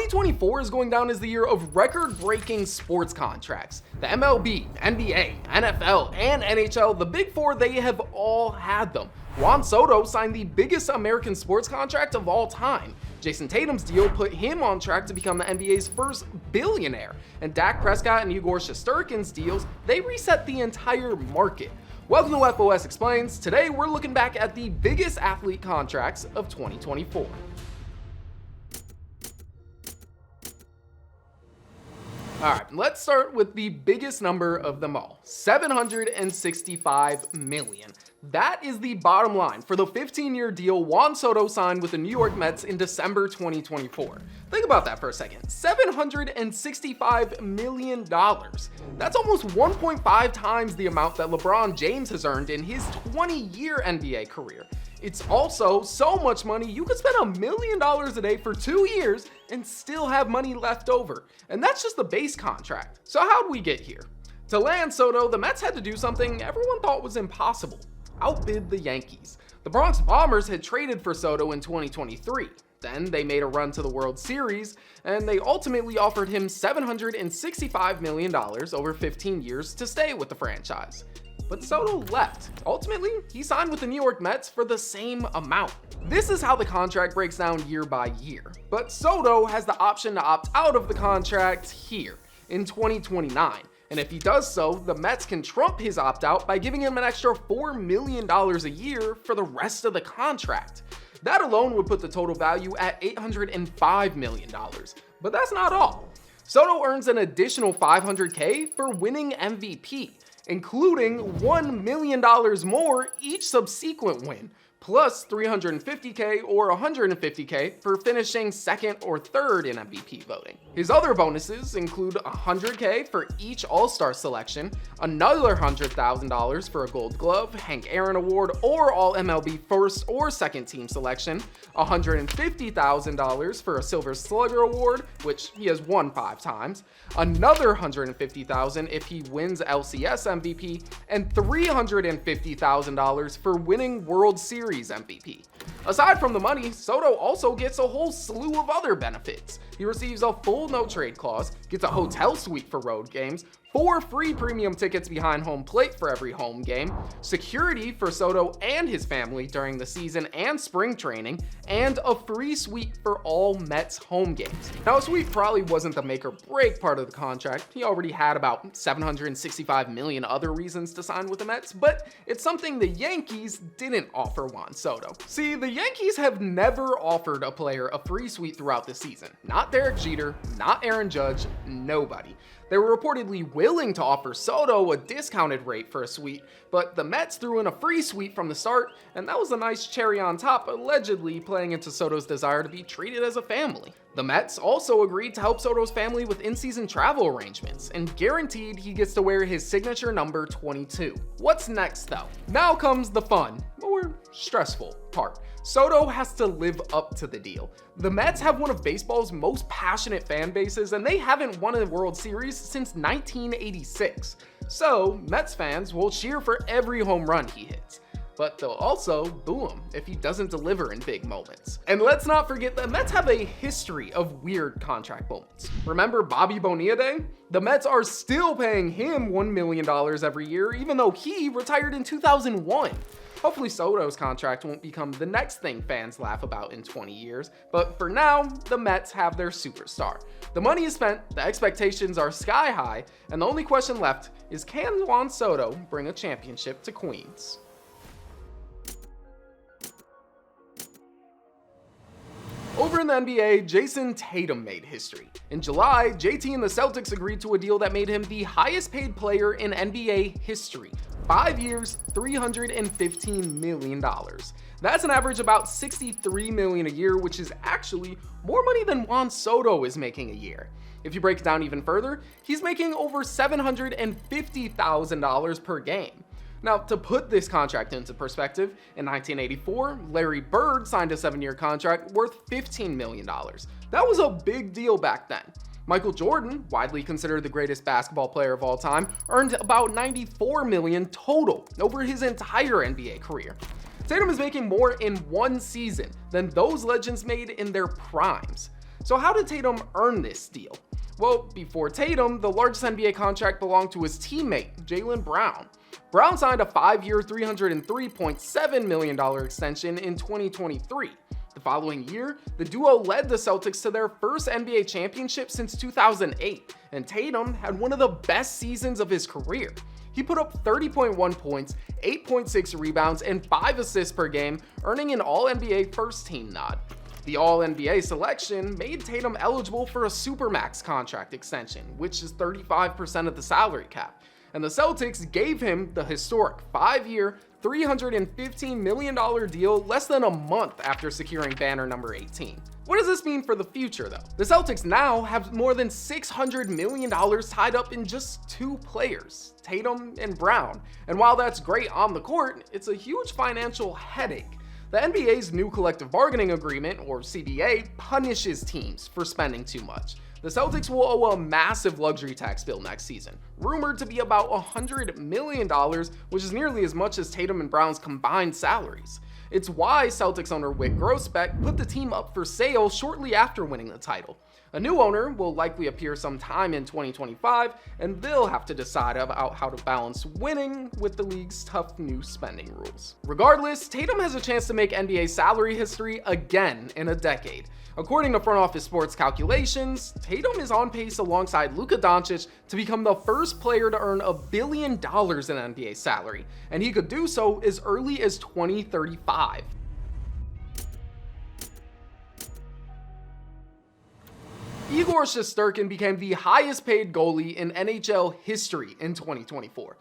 2024 is going down as the year of record-breaking sports contracts. The MLB, NBA, NFL, and NHL, the Big Four, they have all had them. Juan Soto signed the biggest American sports contract of all time. Jayson Tatum's deal put him on track to become the NBA's first billionaire. And Dak Prescott and Igor Shesterkin's deals, they reset the entire market. Welcome to FOS Explains. Today we're looking back at the biggest athlete contracts of 2024. Alright, let's start with the biggest number of them all, $765 million. That is the bottom line for the 15-year deal Juan Soto signed with the New York Mets in December 2024. Think about that for a second. $765 million. That's almost 1.5 times the amount that LeBron James has earned in his 20-year NBA career. It's also so much money you could spend $1 million a day for 2 years and still have money left over. And that's just the base contract. So how'd we get here? To land Soto, the Mets had to do something everyone thought was impossible: outbid the Yankees. The Bronx Bombers had traded for Soto in 2023. Then they made a run to the World Series, and they ultimately offered him $765 million over 15 years to stay with the franchise. But Soto left. Ultimately, he signed with the New York Mets for the same amount. This is how the contract breaks down year by year. But Soto has the option to opt out of the contract here in 2029. And if he does so, the Mets can trump his opt-out by giving him an extra $4 million a year for the rest of the contract. That alone would put the total value at $805 million. But that's not all. Soto earns an additional $500K for winning MVP, including $1 million more each subsequent win, plus $350K or $150K for finishing second or third in MVP voting. His other bonuses include $100K for each All-Star selection, another $100,000 for a Gold Glove, Hank Aaron Award, or All-MLB first or second team selection, $150,000 for a Silver Slugger Award, which he has won 5 times, another $150,000 if he wins LCS MVP, and $350,000 for winning World Series MVP. Aside from the money, Soto also gets a whole slew of other benefits. He receives a full no-trade clause, gets a hotel suite for road games, 4 free premium tickets behind home plate for every home game, security for Soto and his family during the season and spring training, and a free suite for all Mets home games. Now, a suite probably wasn't the make or break part of the contract. He already had about $765 million other reasons to sign with the Mets, but it's something the Yankees didn't offer Juan Soto. See, the Yankees have never offered a player a free suite throughout the season. Not Derek Jeter, not Aaron Judge, nobody. They were reportedly willing to offer Soto a discounted rate for a suite, but the Mets threw in a free suite from the start, and that was a nice cherry on top, allegedly playing into Soto's desire to be treated as a family. The Mets also agreed to help Soto's family with in-season travel arrangements, and guaranteed he gets to wear his signature number 22. What's next though? Now comes the fun, or stressful part. Soto has to live up to the deal. The Mets have one of baseball's most passionate fan bases, and they haven't won a World Series since 1986. So, Mets fans will cheer for every home run he hits. But they'll also boo him if he doesn't deliver in big moments. And let's not forget the Mets have a history of weird contract moments. Remember Bobby Bonilla Day? The Mets are still paying him $1 million every year, even though he retired in 2001. Hopefully Soto's contract won't become the next thing fans laugh about in 20 years, but for now, the Mets have their superstar. The money is spent, the expectations are sky high, and the only question left is, can Juan Soto bring a championship to Queens? Over in the NBA, Jayson Tatum made history. In July, JT and the Celtics agreed to a deal that made him the highest paid player in NBA history. 5 years, $315 million. That's an average about $63 million a year, which is actually more money than Juan Soto is making a year. If you break it down even further, he's making over $750,000 per game. Now, to put this contract into perspective, in 1984, Larry Bird signed a 7-year contract worth $15 million. That was a big deal back then. Michael Jordan, widely considered the greatest basketball player of all time, earned about $94 million total over his entire NBA career. Tatum is making more in one season than those legends made in their primes. So how did Tatum earn this deal? Well, before Tatum, the largest NBA contract belonged to his teammate, Jaylen Brown. Brown signed a 5-year, $303.7 million extension in 2023. The following year, the duo led the Celtics to their first NBA championship since 2008, and Tatum had one of the best seasons of his career. He put up 30.1 points, 8.6 rebounds, and 5 assists per game, earning an All-NBA first-team nod. The All-NBA selection made Tatum eligible for a Supermax contract extension, which is 35% of the salary cap, and the Celtics gave him the historic 5-year, $315 million deal less than a month after securing banner number 18. What does this mean for the future though? The Celtics now have more than $600 million tied up in just 2 players, Tatum and Brown. And while that's great on the court, it's a huge financial headache. The NBA's new collective bargaining agreement, or CBA, punishes teams for spending too much. The Celtics will owe a massive luxury tax bill next season, rumored to be about $100 million, which is nearly as much as Tatum and Brown's combined salaries. It's why Celtics owner Wyc Grousbeck put the team up for sale shortly after winning the title. A new owner will likely appear sometime in 2025, and they'll have to decide about how to balance winning with the league's tough new spending rules. Regardless, Tatum has a chance to make NBA salary history again in a decade. According to Front Office Sports calculations, Tatum is on pace alongside Luka Doncic to become the first player to earn $1 billion in NBA salary, and he could do so as early as 2035. Igor Shesterkin became the highest paid goalie in NHL history in 2024.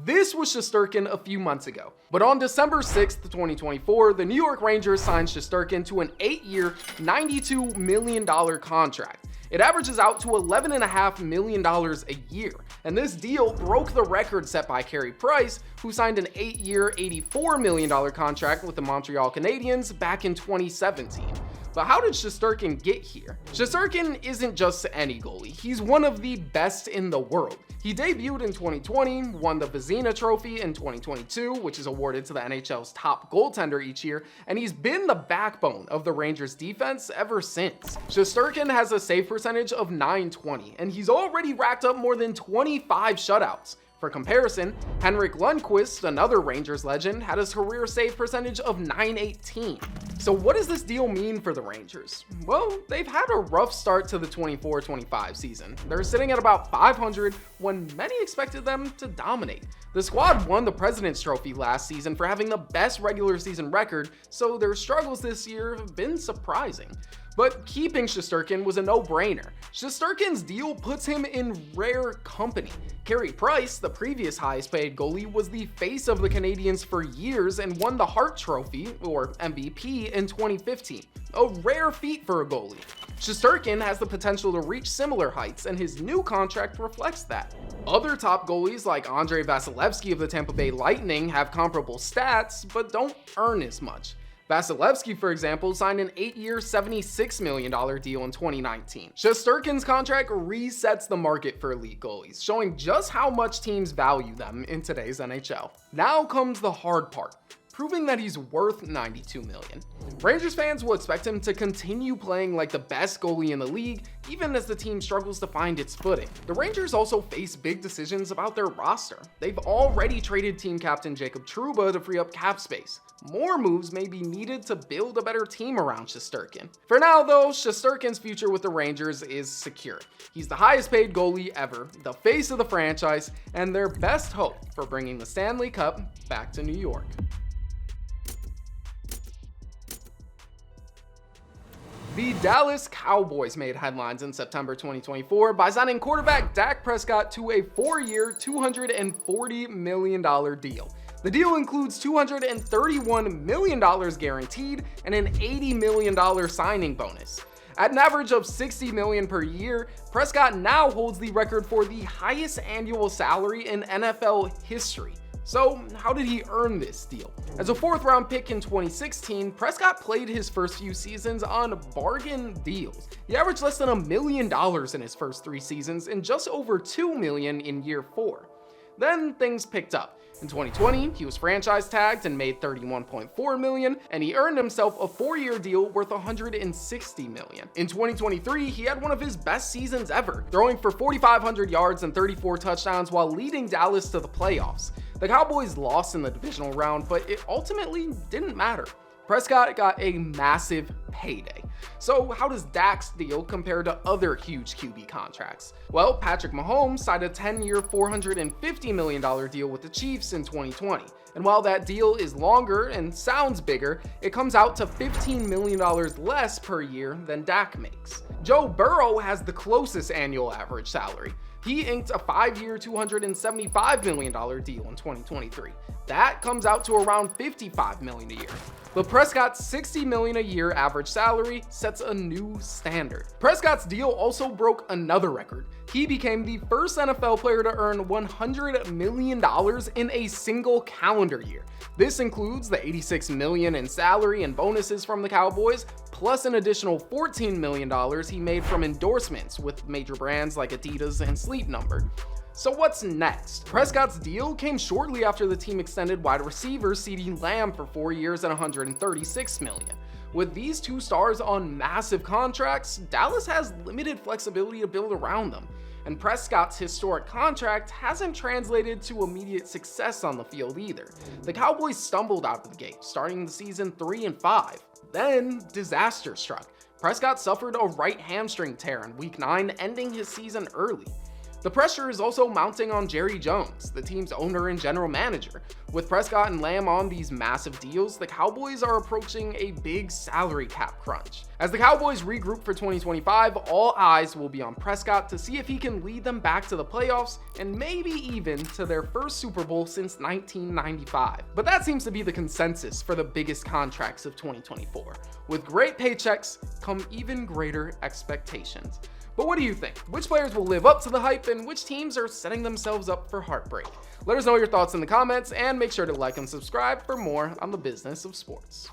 This was Shesterkin a few months ago, but on December 6th, 2024, the New York Rangers signed Shesterkin to an 8-year, $92 million contract. It averages out to $11.5 million a year, and this deal broke the record set by Carey Price, who signed an 8-year, $84 million contract with the Montreal Canadiens back in 2017. But how did Shesterkin get here? Shesterkin isn't just any goalie, he's one of the best in the world. He debuted in 2020, won the Vezina Trophy in 2022, which is awarded to the NHL's top goaltender each year, and he's been the backbone of the Rangers defense ever since. Shesterkin has a save percentage of .920, and he's already racked up more than 25 shutouts. For comparison, Henrik Lundqvist, another Rangers legend, had his career save percentage of .918. So what does this deal mean for the Rangers? Well, they've had a rough start to the 24-25 season. They're sitting at about .500 when many expected them to dominate. The squad won the President's Trophy last season for having the best regular season record, so their struggles this year have been surprising. But keeping Shesterkin was a no-brainer. Shesterkin's deal puts him in rare company. Carey Price, the previous highest-paid goalie, was the face of the Canadiens for years and won the Hart Trophy, or MVP, in 2015. A rare feat for a goalie. Shesterkin has the potential to reach similar heights, and his new contract reflects that. Other top goalies like Andrei Vasilevsky of the Tampa Bay Lightning have comparable stats, but don't earn as much. Vasilevsky, for example, signed an 8-year, $76 million deal in 2019. Shesterkin's contract resets the market for elite goalies, showing just how much teams value them in today's NHL. Now comes the hard part, proving that he's worth $92 million. Rangers fans will expect him to continue playing like the best goalie in the league, even as the team struggles to find its footing. The Rangers also face big decisions about their roster. They've already traded team captain Jacob Trouba to free up cap space. More moves may be needed to build a better team around Shesterkin. For now though, Shesterkin's future with the Rangers is secure. He's the highest paid goalie ever, the face of the franchise, and their best hope for bringing the Stanley Cup back to New York. The Dallas Cowboys made headlines in September 2024 by signing quarterback Dak Prescott to a 4-year, $240 million deal. The deal includes $231 million guaranteed and an $80 million signing bonus. At an average of $60 million per year, Prescott now holds the record for the highest annual salary in NFL history. So how did he earn this deal? As a 4th-round pick in 2016, Prescott played his first few seasons on bargain deals. He averaged less than $1 million in his first 3 seasons and just over $2 million in year 4. Then things picked up. In 2020, he was franchise tagged and made $31.4 million, and he earned himself a 4-year deal worth $160 million. In 2023, he had one of his best seasons ever, throwing for 4,500 yards and 34 touchdowns while leading Dallas to the playoffs. The Cowboys lost in the divisional round, but it ultimately didn't matter. Prescott got a massive payday. So how does Dak's deal compare to other huge QB contracts? Well, Patrick Mahomes signed a 10-year, $450 million deal with the Chiefs in 2020. And while that deal is longer and sounds bigger, it comes out to $15 million less per year than Dak makes. Joe Burrow has the closest annual average salary. He inked a 5-year, $275 million deal in 2023. That comes out to around $55 million a year. But Prescott's $60 million a year average salary sets a new standard. Prescott's deal also broke another record. He became the first NFL player to earn $100 million in a single calendar year. This includes the $86 million in salary and bonuses from the Cowboys, plus an additional $14 million he made from endorsements with major brands like Adidas and Sleep Number. So what's next? Prescott's deal came shortly after the team extended wide receiver CeeDee Lamb for 4 years and $136 million. With these two stars on massive contracts, Dallas has limited flexibility to build around them. And Prescott's historic contract hasn't translated to immediate success on the field either. The Cowboys stumbled out of the gate, starting the season 3-5. Then disaster struck. Prescott suffered a right hamstring tear in week 9, ending his season early. The pressure is also mounting on Jerry Jones, the team's owner and general manager. With Prescott and Lamb on these massive deals, the Cowboys are approaching a big salary cap crunch. As the Cowboys regroup for 2025, all eyes will be on Prescott to see if he can lead them back to the playoffs and maybe even to their first Super Bowl since 1995. But that seems to be the consensus for the biggest contracts of 2024. With great paychecks come even greater expectations. But what do you think? Which players will live up to the hype and which teams are setting themselves up for heartbreak? Let us know your thoughts in the comments and make sure to like and subscribe for more on the business of sports.